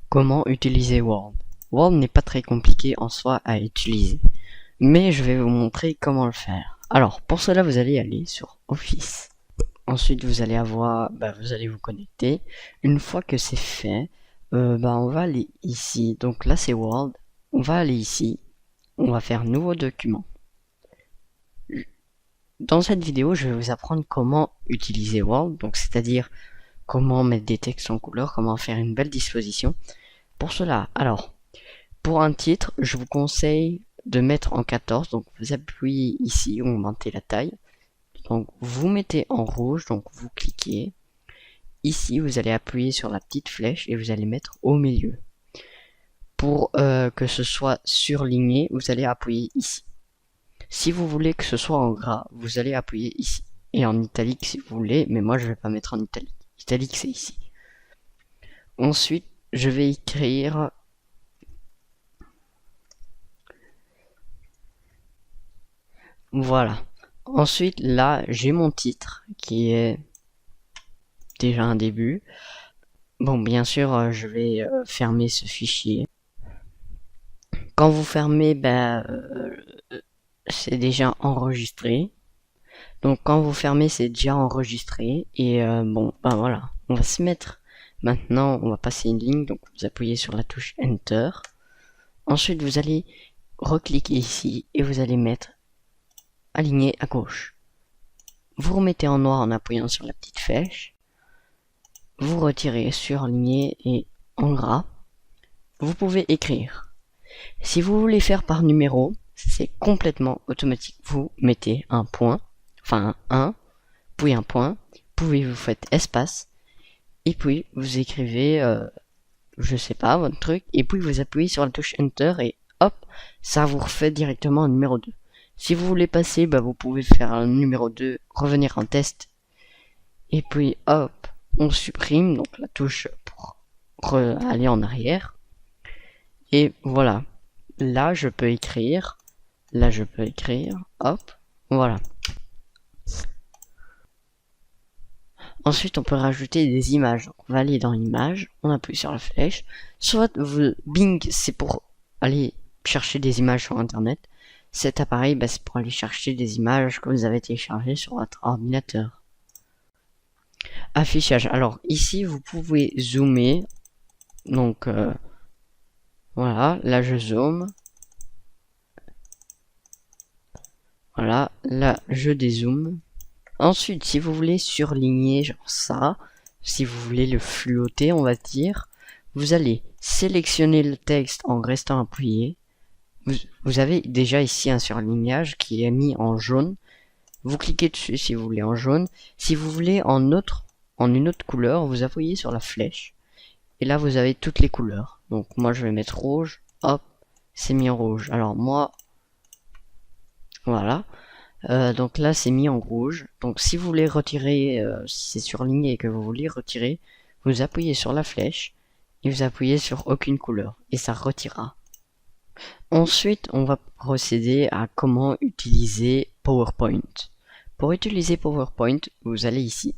Comment utiliser Word? Word n'est pas très compliqué en soi à utiliser, mais je vais vous montrer comment le faire. Alors, pour cela, vous allez aller sur Office. Ensuite, vous allez vous allez vous connecter. Une fois que c'est fait, on va aller ici. Donc là, c'est Word. On va aller ici. On va faire Nouveau document. Dans cette vidéo, je vais vous apprendre comment utiliser Word, donc c'est-à-dire comment mettre des textes en couleur, comment faire une belle disposition. Pour cela, alors, pour un titre, je vous conseille de mettre en 14, donc vous appuyez ici, vous montez la taille. Donc vous mettez en rouge, donc vous cliquez. Ici, vous allez appuyer sur la petite flèche et vous allez mettre au milieu. Pour que ce soit surligné, vous allez appuyer ici. Si vous voulez que ce soit en gras, vous allez appuyer ici. Et en italique si vous voulez, mais moi je vais pas mettre en italique. Italique c'est ici. Ensuite, je vais écrire voilà. Ensuite, là, j'ai mon titre qui est déjà un début. Bon, bien sûr, je vais fermer ce fichier. Quand vous fermez, c'est déjà enregistré. Donc quand vous fermez, c'est déjà enregistré. Et voilà. On va se mettre. Maintenant, on va passer une ligne. Donc vous appuyez sur la touche Enter. Ensuite, vous allez recliquer ici et vous allez mettre aligné à gauche. Vous remettez en noir en appuyant sur la petite flèche. Vous retirez surligné et en gras. Vous pouvez écrire. Si vous voulez faire par numéro, c'est complètement automatique. Vous mettez un point, enfin un 1, puis un point, puis vous faites espace, et puis vous écrivez, je sais pas, votre truc, et puis vous appuyez sur la touche Enter, et hop, ça vous refait directement un numéro 2. Si vous voulez passer, vous pouvez faire un numéro 2, revenir en test, et puis hop, on supprime, donc la touche pour aller en arrière, et voilà. Là, je peux écrire, hop, voilà. Ensuite, on peut rajouter des images. Donc, on va aller dans Images, on appuie sur la flèche. Soit Bing, c'est pour aller chercher des images sur Internet. Cet appareil, c'est pour aller chercher des images que vous avez téléchargées sur votre ordinateur. Affichage. Alors, ici, vous pouvez zoomer. Donc, voilà, là, je zoome. Voilà, là, je dézoome. Ensuite, si vous voulez surligner genre ça, si vous voulez le fluoter, on va dire, vous allez sélectionner le texte en restant appuyé. Vous avez déjà ici un surlignage qui est mis en jaune. Vous cliquez dessus si vous voulez en jaune. Si vous voulez en une autre couleur, vous appuyez sur la flèche. Et là, vous avez toutes les couleurs. Donc moi, je vais mettre rouge. Hop, c'est mis en rouge. Alors moi, voilà. Donc là c'est mis en rouge. Donc si vous voulez retirer, si c'est surligné et que vous voulez retirer, vous appuyez sur la flèche et vous appuyez sur aucune couleur et ça retirera. Ensuite on va procéder à comment utiliser PowerPoint. Pour utiliser PowerPoint, vous allez ici.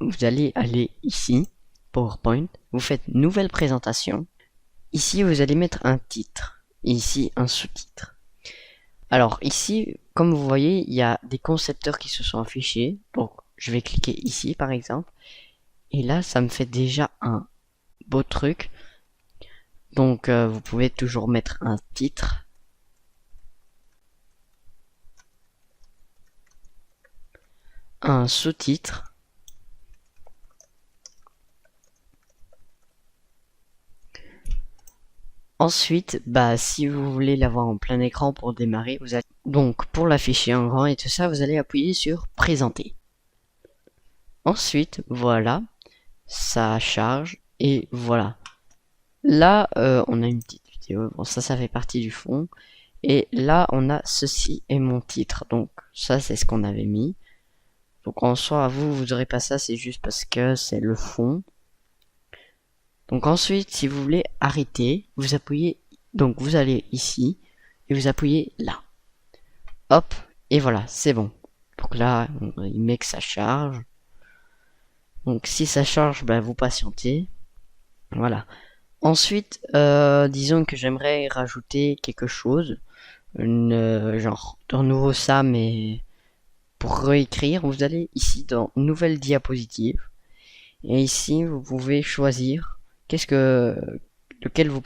Vous allez aller ici, PowerPoint, vous faites nouvelle présentation. Ici vous allez mettre un titre et ici un sous-titre. Alors ici, comme vous voyez, il y a des concepteurs qui se sont affichés. Donc je vais cliquer ici par exemple. Et là, ça me fait déjà un beau truc. Donc vous pouvez toujours mettre un titre. Un sous-titre. Ensuite, si vous voulez l'avoir en plein écran pour démarrer, vous allez donc pour l'afficher en grand et tout ça, vous allez appuyer sur présenter. Ensuite, voilà, ça charge et voilà. Là, on a une petite vidéo. Bon, ça fait partie du fond. Et là, on a ceci est mon titre. Donc, ça, c'est ce qu'on avait mis. Donc, en soi, vous aurez pas ça, c'est juste parce que c'est le fond. Donc, ensuite, si vous voulez arrêter, vous appuyez. Donc, vous allez ici et vous appuyez là. Hop, et voilà, c'est bon. Donc là, il met que ça charge. Donc, si ça charge, vous patientez. Voilà. Ensuite, disons que j'aimerais rajouter quelque chose, genre de nouveau ça, mais pour réécrire, vous allez ici dans Nouvelle diapositive, et ici vous pouvez choisir lequel vous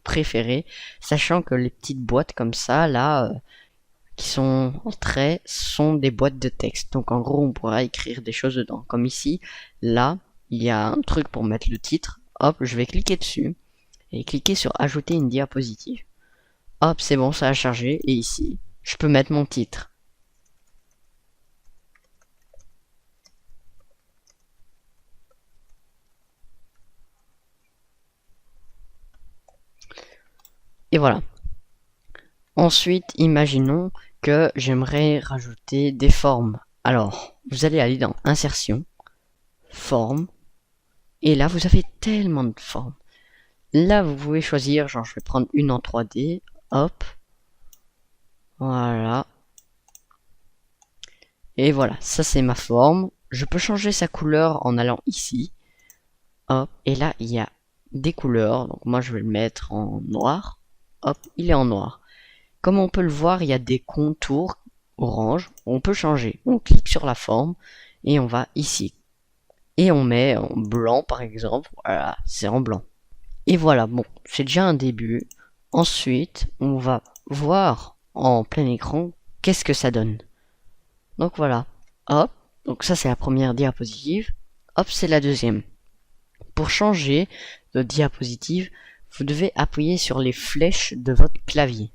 préférez, sachant que les petites boîtes comme ça, là, qui sont en trait, sont des boîtes de texte. Donc en gros, on pourra écrire des choses dedans. Comme ici, là, il y a un truc pour mettre le titre. Hop, je vais cliquer dessus et cliquer sur ajouter une diapositive. Hop, c'est bon, ça a chargé. Et ici, je peux mettre mon titre. Et voilà. Ensuite, imaginons que j'aimerais rajouter des formes. Alors, vous allez aller dans Insertion, Formes, et là, vous avez tellement de formes. Là, vous pouvez choisir, genre, je vais prendre une en 3D, hop, voilà. Et voilà, ça c'est ma forme. Je peux changer sa couleur en allant ici, hop, et là, il y a des couleurs, donc moi, je vais le mettre en noir, hop, il est en noir. Comme on peut le voir, il y a des contours orange, on peut changer. On clique sur la forme, et on va ici. Et on met en blanc, par exemple, voilà, c'est en blanc. Et voilà, bon, c'est déjà un début. Ensuite, on va voir en plein écran qu'est-ce que ça donne. Donc voilà, hop, donc ça c'est la première diapositive, hop, c'est la deuxième. Pour changer de diapositive, vous devez appuyer sur les flèches de votre clavier.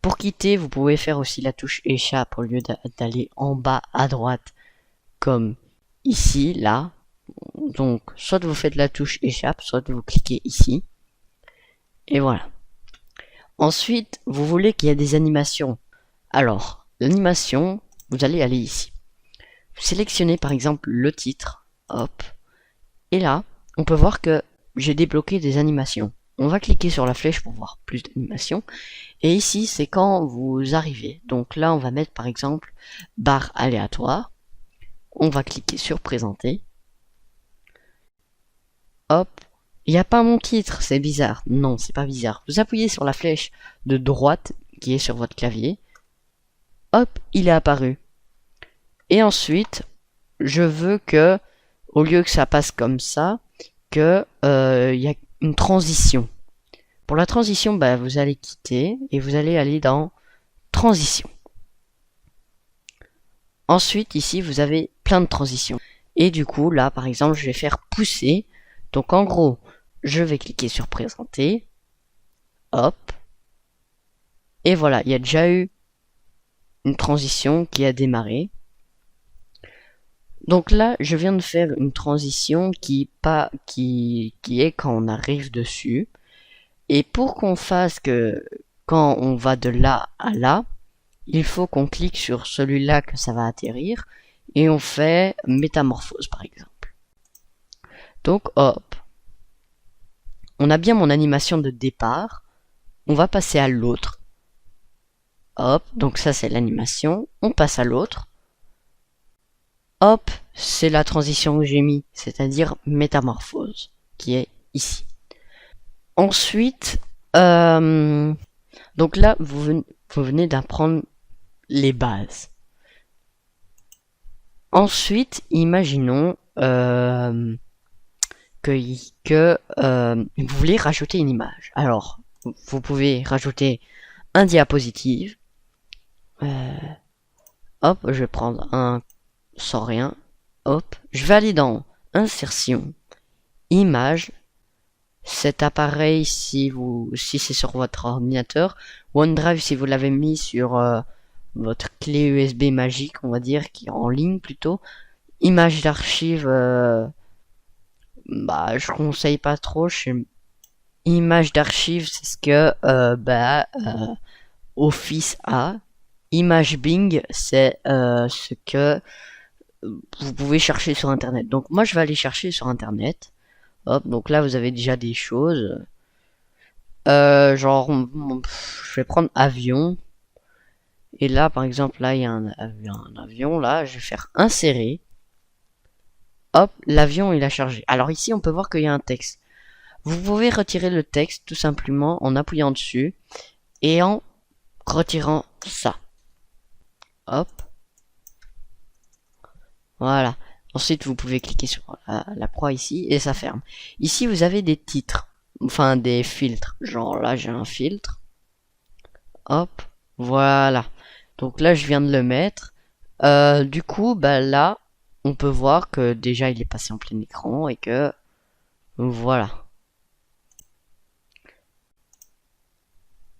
Pour quitter, vous pouvez faire aussi la touche échappe au lieu d'aller en bas à droite comme ici, là. Donc, soit vous faites la touche échappe, soit vous cliquez ici. Et voilà. Ensuite, vous voulez qu'il y ait des animations. Alors, l'animation, vous allez aller ici. Vous sélectionnez par exemple le titre. Hop. Et là, on peut voir que j'ai débloqué des animations. On va cliquer sur la flèche pour voir plus d'animations. Et ici, c'est quand vous arrivez. Donc là, on va mettre par exemple barre aléatoire. On va cliquer sur présenter. Hop. Il n'y a pas mon titre, c'est bizarre. Non, c'est pas bizarre. Vous appuyez sur la flèche de droite qui est sur votre clavier. Hop, il est apparu. Et ensuite, je veux que, au lieu que ça passe comme ça, que il y a une transition. Pour la transition, bah, vous allez quitter et vous allez aller dans transition. Ensuite, ici, vous avez plein de transitions. Et du coup, là, par exemple, je vais faire pousser. Donc, en gros, je vais cliquer sur présenter. Hop. Et voilà, il y a déjà eu une transition qui a démarré. Donc là, je viens de faire une transition qui est quand on arrive dessus. Et pour qu'on fasse que quand on va de là à là, il faut qu'on clique sur celui-là que ça va atterrir et on fait métamorphose par exemple. Donc hop, on a bien mon animation de départ, on va passer à l'autre. Hop, donc ça c'est l'animation, on passe à l'autre. Hop, c'est la transition que j'ai mis, c'est-à-dire métamorphose, qui est ici. Ensuite, donc là, vous venez d'apprendre les bases. Ensuite, imaginons que vous voulez rajouter une image. Alors, vous pouvez rajouter un diapositive. Hop, je vais prendre un sans rien. Hop, je vais aller dans Insertion, Images. Cet appareil, si c'est sur votre ordinateur, OneDrive si vous l'avez mis sur votre clé USB magique, on va dire, qui est en ligne plutôt. Image d'archive, bah je conseille pas trop. Image d'archive, c'est ce que Office a. Image Bing, c'est ce que vous pouvez chercher sur internet. Donc moi je vais aller chercher sur internet. Hop, donc là vous avez déjà des choses. Genre, je vais prendre avion. Et là, par exemple, là, il y a un avion. Là, je vais faire insérer. Hop, l'avion, il a chargé. Alors ici, on peut voir qu'il y a un texte. Vous pouvez retirer le texte tout simplement en appuyant dessus et en retirant ça. Hop. Voilà. Ensuite, vous pouvez cliquer sur la croix ici et ça ferme. Ici, vous avez des titres, enfin des filtres. Genre là, j'ai un filtre. Hop. Voilà. Donc là, je viens de le mettre. Du coup, bah là, on peut voir que déjà, il est passé en plein écran et que voilà.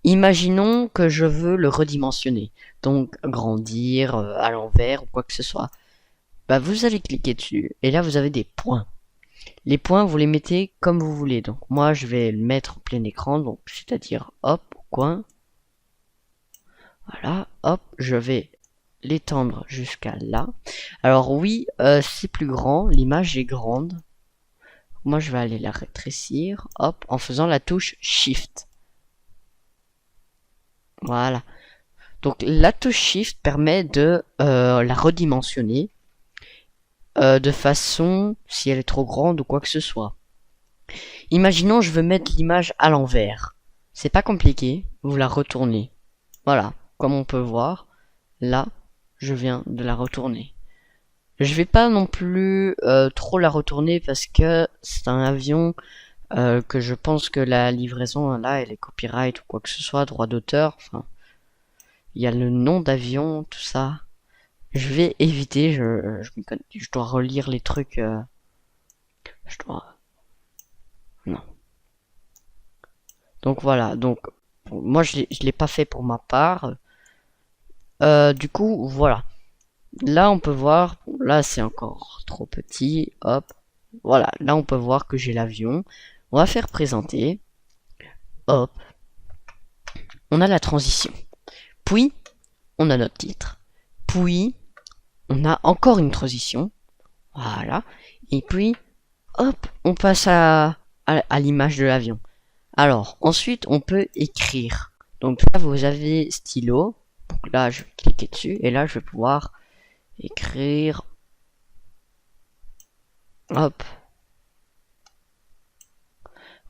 Imaginons que je veux le redimensionner, donc grandir à l'envers ou quoi que ce soit. Bah vous allez cliquer dessus et là vous avez des points. Les points vous les mettez comme vous voulez. Donc moi je vais le mettre en plein écran, donc c'est-à-dire hop au coin. Voilà, hop, je vais l'étendre jusqu'à là. Alors oui, c'est plus grand, l'image est grande. Moi je vais aller la rétrécir, hop, en faisant la touche Shift. Voilà. Donc la touche Shift permet de la redimensionner de façon si elle est trop grande ou quoi que ce soit. Imaginons je veux mettre l'image à l'envers. C'est pas compliqué, vous la retournez. Voilà, comme on peut voir, là, je viens de la retourner. Je vais pas non plus trop la retourner parce que c'est un avion que je pense que la livraison là elle est copyright ou quoi que ce soit, droit d'auteur, enfin il y a le nom d'avion, tout ça. Je vais éviter, je dois relire les trucs. Non. Donc voilà, donc moi je l'ai pas fait pour ma part. Du coup, voilà. Là on peut voir, là c'est encore trop petit, hop. Voilà, là on peut voir que j'ai l'avion. On va faire présenter. Hop. On a la transition. Puis, on a notre titre. Puis, on a encore une transition. Voilà. Et puis, hop, on passe à l'image de l'avion. Alors, ensuite, on peut écrire. Donc là, vous avez stylo. Donc là, je vais cliquer dessus. Et là, je vais pouvoir écrire. Hop.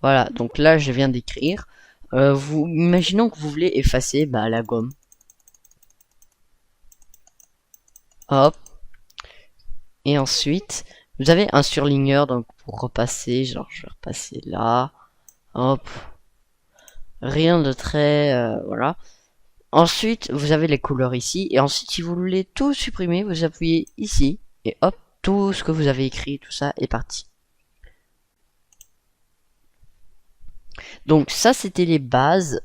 Voilà. Donc là, je viens d'écrire. Vous imaginons que vous voulez effacer la gomme. Hop. Et ensuite, vous avez un surligneur. Donc pour repasser, genre je vais repasser là. Hop. Rien de très... voilà. Ensuite, vous avez les couleurs ici. Et ensuite, si vous voulez tout supprimer, vous appuyez ici. Et hop, tout ce que vous avez écrit, tout ça est parti. Donc ça, c'était les bases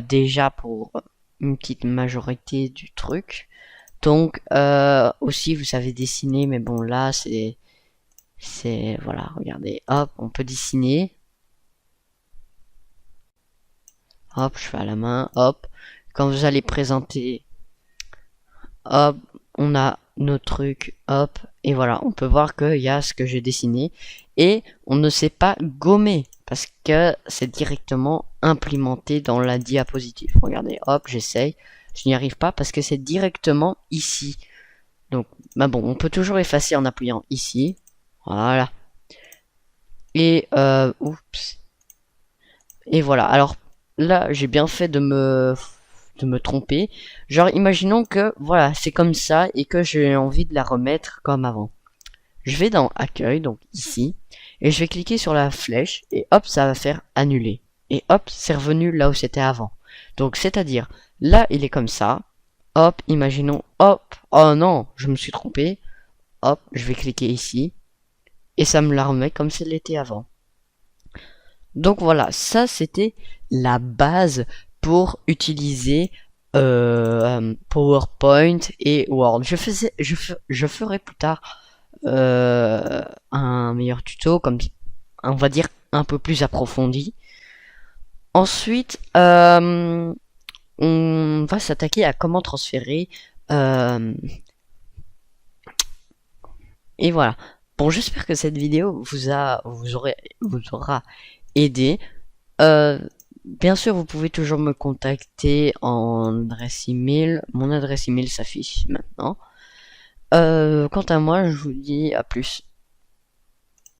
déjà pour une petite majorité du truc. Donc aussi, vous savez dessiner, mais bon là, c'est voilà, regardez, hop, on peut dessiner. Hop, je fais à la main, hop. Quand vous allez présenter, hop, on a nos trucs, hop, et voilà, on peut voir qu'il y a ce que j'ai dessiné. Et on ne sait pas gommer, parce que c'est directement implémenté dans la diapositive. Regardez, hop, j'essaye, je n'y arrive pas parce que c'est directement ici. Donc, bon, on peut toujours effacer en appuyant ici. Voilà. Et, oups. Et voilà, alors là, j'ai bien fait de me tromper. Genre, imaginons que, voilà, c'est comme ça et que j'ai envie de la remettre comme avant. Je vais dans Accueil, donc ici, et je vais cliquer sur la flèche, et hop, ça va faire annuler. Et hop, c'est revenu là où c'était avant. Donc, c'est-à-dire, là, il est comme ça. Hop, imaginons, hop, oh non, je me suis trompé. Hop, je vais cliquer ici, et ça me la remet comme si elle était avant. Donc voilà, ça c'était la base pour utiliser PowerPoint et Word. Je ferai plus tard un meilleur tuto, comme on va dire un peu plus approfondi. Ensuite, on va s'attaquer à comment transférer. Et voilà. Bon, j'espère que cette vidéo vous aura aidé. Bien sûr, vous pouvez toujours me contacter en adresse email. Mon adresse email s'affiche maintenant. Quant à moi, je vous dis à plus.